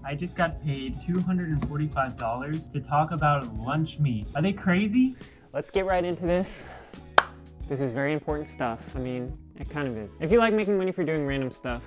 I just got paid $245 to talk about lunch meat. Are they crazy? Let's get right into this. This is very important stuff. I mean, it kind of is. If you like making money for doing random stuff,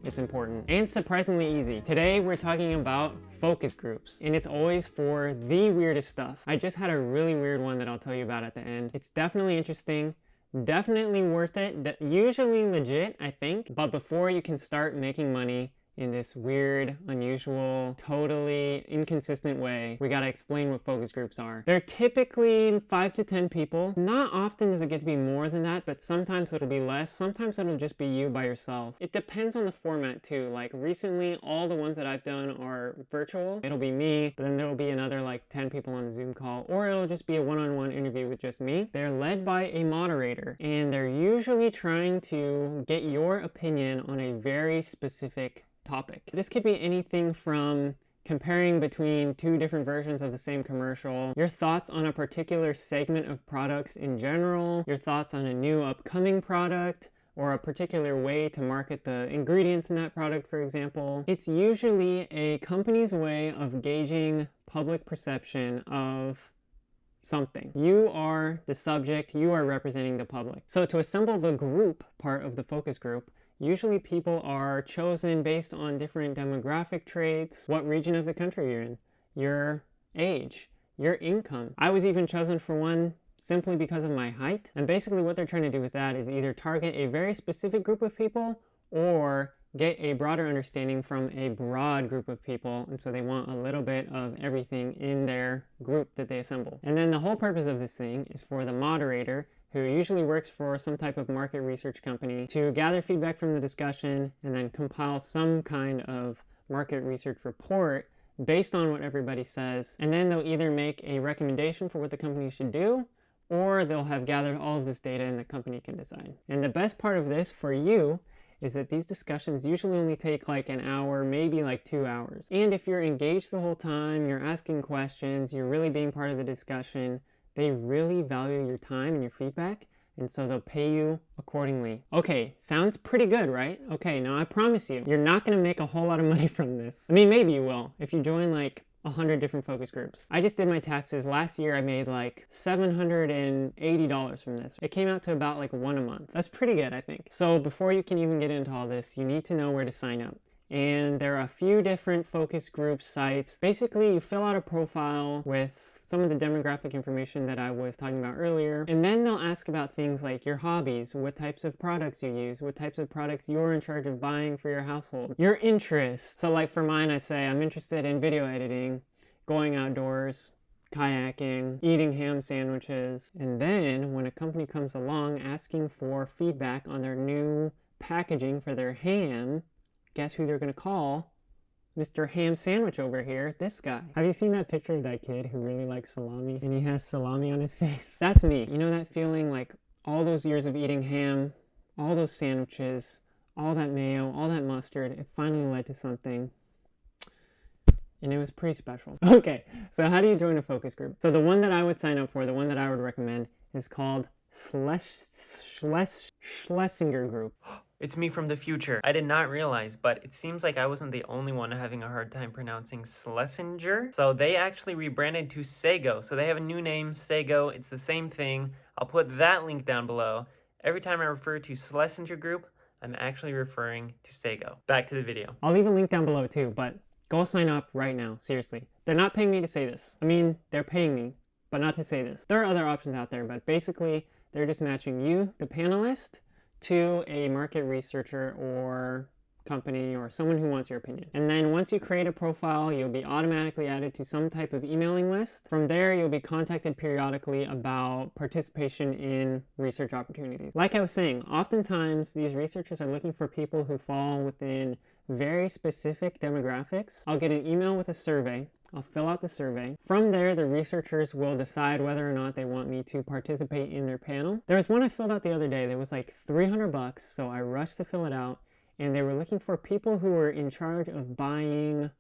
it's important and surprisingly easy. Today we're talking about focus groups, and it's always for the weirdest stuff. I just had a really weird one that I'll tell you about at the end. It's definitely interesting, definitely worth it, usually legit, I think. But before you can start making money in this weird, unusual, totally inconsistent way, we gotta explain what focus groups are. They're typically 5 to 10 people. Not often does it get to be more than that, but sometimes it'll be less. Sometimes it'll just be you by yourself. It depends on the format too. Like recently, all the ones that I've done are virtual. It'll be me, but then there'll be another like 10 people on the Zoom call, or it'll just be a one-on-one interview with just me. They're led by a moderator, and they're usually trying to get your opinion on a very specific topic. This could be anything from comparing between two different versions of the same commercial, your thoughts on a particular segment of products in general, your thoughts on a new upcoming product, or a particular way to market the ingredients in that product, for example. It's usually a company's way of gauging public perception of something. You are the subject, you are representing the public. So to assemble the group part of the focus group, usually people are chosen based on different demographic traits, what region of the country you're in, your age, your income. I was even chosen for one simply because of my height. And basically what they're trying to do with that is either target a very specific group of people or get a broader understanding from a broad group of people. And so they want a little bit of everything in their group that they assemble. And then the whole purpose of this thing is for the moderator, who usually works for some type of market research company, to gather feedback from the discussion and then compile some kind of market research report based on what everybody says. And then they'll either make a recommendation for what the company should do, or they'll have gathered all of this data and the company can decide. And the best part of this for you is that these discussions usually only take like an hour, maybe like 2 hours. And if you're engaged the whole time, you're asking questions, you're really being part of the discussion, they really value your time and your feedback, and so they'll pay you accordingly. Okay, sounds pretty good, right? Okay, now I promise you, you're not gonna make a whole lot of money from this. I mean, maybe you will, if you join like 100 different focus groups. I just did my taxes. Last year I made like $780 from this. It came out to about like one a month. That's pretty good, I think. So before you can even get into all this, you need to know where to sign up. And there are a few different focus group sites. Basically, you fill out a profile with some of the demographic information that I was talking about earlier. And then they'll ask about things like your hobbies, what types of products you use, what types of products you're in charge of buying for your household, your interests. So like for mine, I say I'm interested in video editing, going outdoors, kayaking, eating ham sandwiches. And then when a company comes along asking for feedback on their new packaging for their ham, guess who they're gonna call? Mr. Ham Sandwich over here, this guy. Have you seen that picture of that kid who really likes salami and he has salami on his face? That's me. You know that feeling like all those years of eating ham, all those sandwiches, all that mayo, all that mustard, it finally led to something. And it was pretty special. Okay, so how do you join a focus group? So the one that I would sign up for, the one that I would recommend, is called Schlesinger Group. It's me from the future. I did not realize, but it seems like I wasn't the only one having a hard time pronouncing Schlesinger. So they actually rebranded to Sago. So they have a new name, Sago. It's the same thing. I'll put that link down below. Every time I refer to Schlesinger Group, I'm actually referring to Sago. Back to the video. I'll leave a link down below too, but go sign up right now, seriously. They're not paying me to say this. I mean, they're paying me, but not to say this. There are other options out there, but basically, they're just matching you, the panelist, to a market researcher or company or someone who wants your opinion. And then once you create a profile, you'll be automatically added to some type of emailing list. From there, you'll be contacted periodically about participation in research opportunities. Like I was saying, oftentimes these researchers are looking for people who fall within very specific demographics. I'll get an email with a survey. I'll fill out the survey. From there, the researchers will decide whether or not they want me to participate in their panel. There was one I filled out the other day that was like $300, so I rushed to fill it out. And they were looking for people who were in charge of buying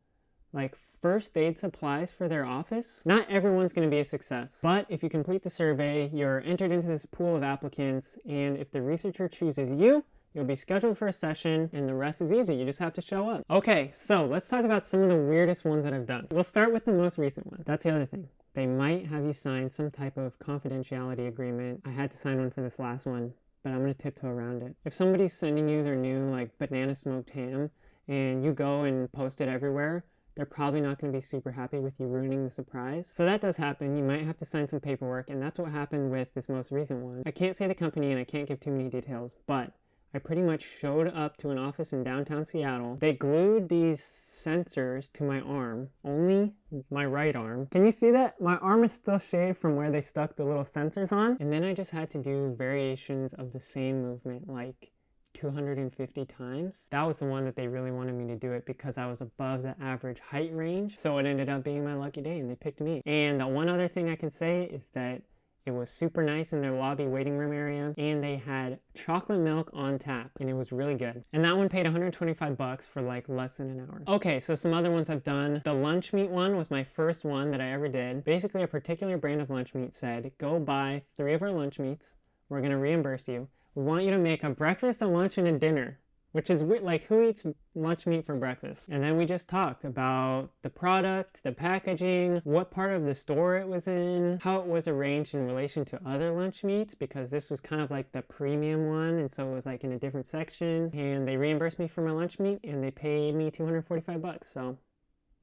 like first aid supplies for their office. Not everyone's going to be a success, but if you complete the survey, you're entered into this pool of applicants, and if the researcher chooses you, You'll be scheduled for a session, and the rest is easy. You just have to show up. Okay, so let's talk about some of the weirdest ones that I've done. We'll start with the most recent one. That's the other thing. They might have you sign some type of confidentiality agreement. I had to sign one for this last one, but I'm gonna tiptoe around it. If somebody's sending you their new like banana smoked ham and you go and post it everywhere, they're probably not going to be super happy with you ruining the surprise. So that does happen. You might have to sign some paperwork, and that's what happened with this most recent one. I can't say the company and I can't give too many details, but I pretty much showed up to an office in downtown Seattle. They glued these sensors to my arm, only my right arm. Can you see that? My arm is still shaved from where they stuck the little sensors on. And then I just had to do variations of the same movement, like 250 times. That was the one that they really wanted me to do it because I was above the average height range. So it ended up being my lucky day and they picked me. And the one other thing I can say is that it was super nice in their lobby waiting room area, and they had chocolate milk on tap, and it was really good. And that one paid 125 bucks for like less than an hour. Okay, so some other ones I've done. The lunch meat one was my first one that I ever did. Basically, a particular brand of lunch meat said, go buy 3 of our lunch meats. We're gonna reimburse you. We want you to make a breakfast, a lunch, and a dinner, which is weird. Like, who eats lunch meat for breakfast? And then we just talked about the product, the packaging, what part of the store it was in, how it was arranged in relation to other lunch meats, because this was kind of like the premium one, and so it was like in a different section. And they reimbursed me for my lunch meat, and they paid me 245 bucks, so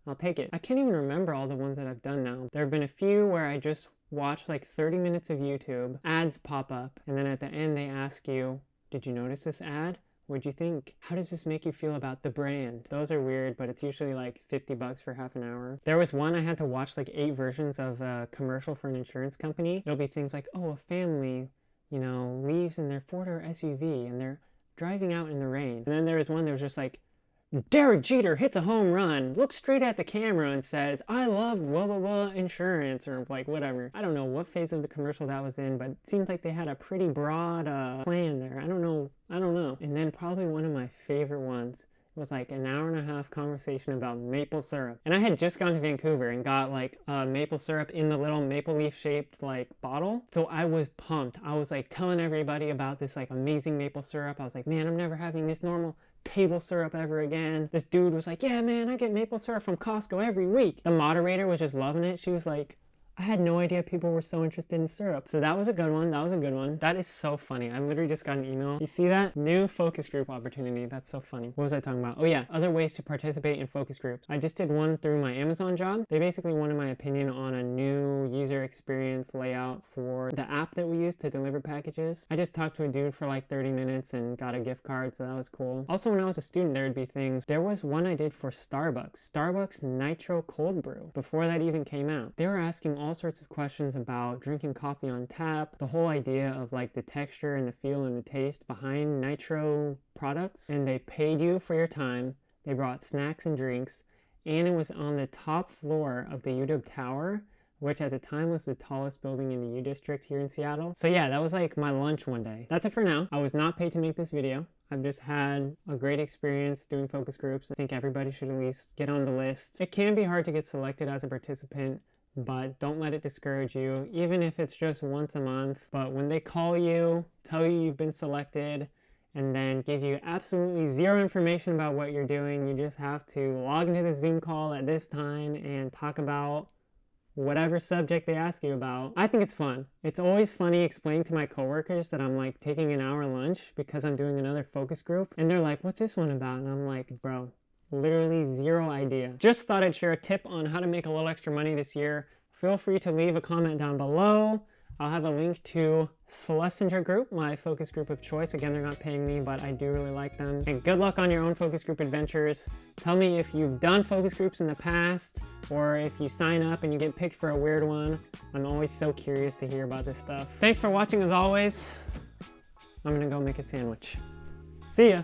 I'll take it. I can't even remember all the ones that I've done now. There have been a few where I just watch like 30 minutes of YouTube, ads pop up, and then at the end they ask you, did you notice this ad? What'd you think? How does this make you feel about the brand? Those are weird, but it's usually like 50 bucks for half an hour. There was one I had to watch like 8 versions of a commercial for an insurance company. It'll be things like, oh, a family, you know, leaves in their Ford or SUV and they're driving out in the rain. And then there was one that was just like, Derek Jeter hits a home run, looks straight at the camera and says, I love blah blah blah insurance, or like whatever. I don't know what phase of the commercial that was in, but it seemed like they had a pretty broad plan there. I don't know. And then probably one of my favorite ones was like an hour and a half conversation about maple syrup. And I had just gone to Vancouver and got like maple syrup in the little maple leaf shaped like bottle. So I was pumped. I was like telling everybody about this like amazing maple syrup. I was like, man, I'm never having this normal table syrup ever again. This dude was like, yeah, man, I get maple syrup from Costco every week. The moderator was just loving it. She was like, I had no idea people were so interested in syrup. So that was a good one. That is so funny. I literally just got an email. You see that? New focus group opportunity. That's so funny. What was I talking about? Oh yeah, other ways to participate in focus groups. I just did one through my Amazon job. They basically wanted my opinion on a new user experience layout for the app that we use to deliver packages. I just talked to a dude for like 30 minutes and got a gift card, so that was cool. Also, when I was a student, there would be things. There was one I did for Starbucks Nitro Cold Brew, before that even came out. They were asking all sorts of questions about drinking coffee on tap, the whole idea of like the texture and the feel and the taste behind nitro products, and they paid you for your time. They brought snacks and drinks, and it was on the top floor of the UW Tower, which at the time was the tallest building in the U District here in Seattle. So yeah, that was like my lunch one day. That's it for now. I was not paid to make this video. I've just had a great experience doing focus groups. I think everybody should at least get on the list. It can be hard to get selected as a participant, but don't let it discourage you, even if it's just once a month. But when they call you, tell you you've been selected, and then give you absolutely zero information about what you're doing, you just have to log into the Zoom call at this time and talk about whatever subject they ask you about. I think it's fun. It's always funny explaining to my coworkers that I'm like taking an hour lunch because I'm doing another focus group, and they're like, what's this one about? And I'm like, bro, literally zero idea. Just thought I'd share a tip on how to make a little extra money this year. Feel free to leave a comment down below. I'll have a link to Schlesinger Group, my focus group of choice. Again, they're not paying me, but I do really like them. And good luck on your own focus group adventures. Tell me if you've done focus groups in the past, or if you sign up and you get picked for a weird one. I'm always so curious to hear about this stuff. Thanks for watching as always. I'm gonna go make a sandwich. See ya.